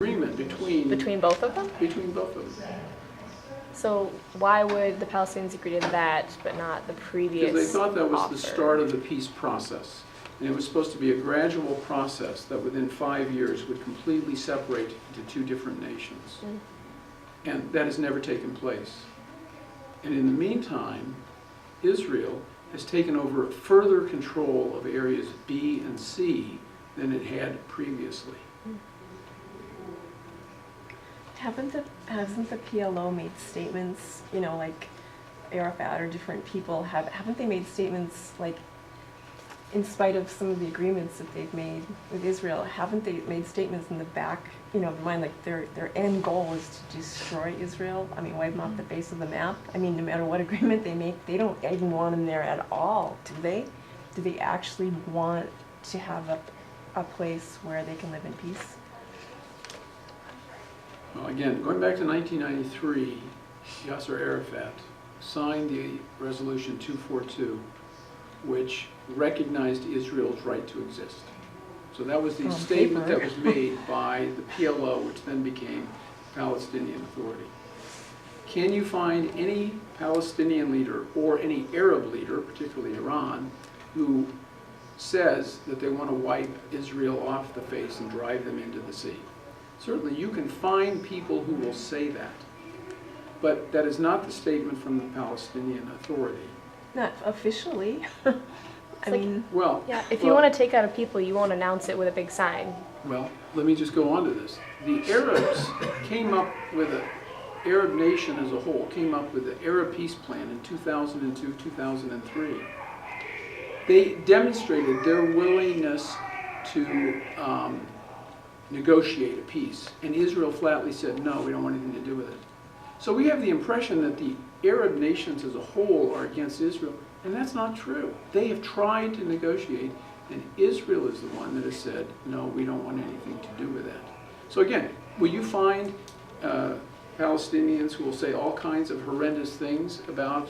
agreement Between both of them? between both of them. So why would the Palestinians agree to that, but not the previous Because they thought that was offer? the start of the peace process. And it was supposed to be a gradual process that within 5 years would completely separate into two different nations. And that has never taken place. And in the meantime, Israel has taken over further control of areas B and C than it had previously. Hasn't the PLO made statements, you know, like Arafat or different people haven't they made statements like, in spite of some of the agreements that they've made with Israel, haven't they made statements in the back, you know, of the mind, like their end goal is to destroy Israel? I mean, wipe them off the face of the map. I mean, no matter what agreement they make, they don't even want them there at all, do they? Do they actually want to have a place where they can live in peace? Well, again, going back to 1993, Yasser Arafat signed the Resolution 242, which recognized Israel's right to exist. So that was the statement that was made by the PLO, which then became Palestinian Authority. Can you find any Palestinian leader or any Arab leader, particularly Iran, who says that they want to wipe Israel off the face and drive them into the sea? Certainly you can find people who will say that, but that is not the statement from the Palestinian Authority. Not officially. I like- mean, Well, Yeah, if you want to take out a people, you won't announce it with a big sign. well, let me just go on to this. The Arabs came up with a Arab nation as a whole came up with the Arab Peace Plan in 2002, 2003. They demonstrated their willingness to negotiate a peace, and Israel flatly said, no, we don't want anything to do with it. So we have the impression that the Arab nations as a whole are against Israel, and that's not true. They have tried to negotiate, and Israel is the one that has said, no, we don't want anything to do with that. So again, will you find Palestinians who will say all kinds of horrendous things about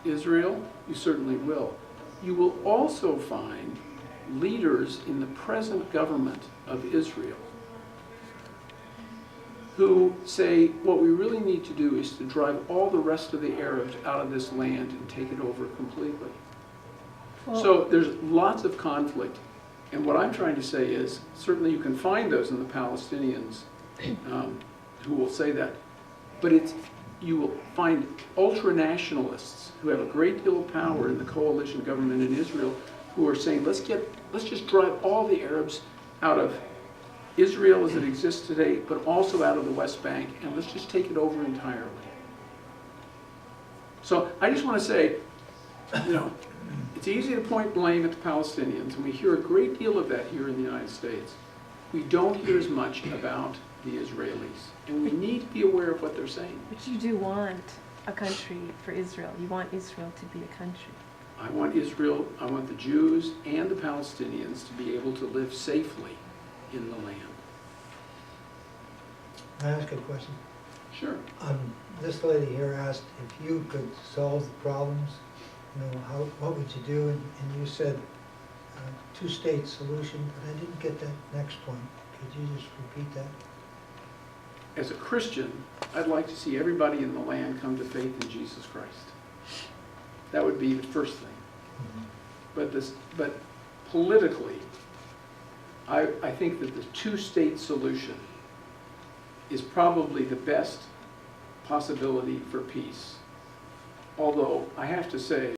Israel? You certainly will. You will also find leaders in the present government of Israel who say what we really need to do is to drive all the rest of the Arabs out of this land and take it over completely. So there's lots of conflict, and what I'm trying to say is certainly you can find those in the Palestinians who will say that, but you will find ultra-nationalists who have a great deal of power in the coalition government in Israel who are saying, let's just drive all the Arabs out of Israel as it exists today, but also out of the West Bank, and let's just take it over entirely. So I just want to say, you know, it's easy to point blame at the Palestinians, and we hear a great deal of that here in the United States. We don't hear as much about the Israelis, and we need to be aware of what they're saying. but you do want a country for Israel. You want Israel to be a country. I want Israel, I want the Jews and the Palestinians to be able to live safely in the land. Can I ask a question? Sure. This lady here asked if you could solve the problems, you know, what would you do? And you said two-state solution, but I didn't get that next point. Could you just repeat that? As a Christian, I'd like to see everybody in the land come to faith in Jesus Christ. That would be the first thing. But politically, I think that the two-state solution is probably the best possibility for peace. Although I have to say,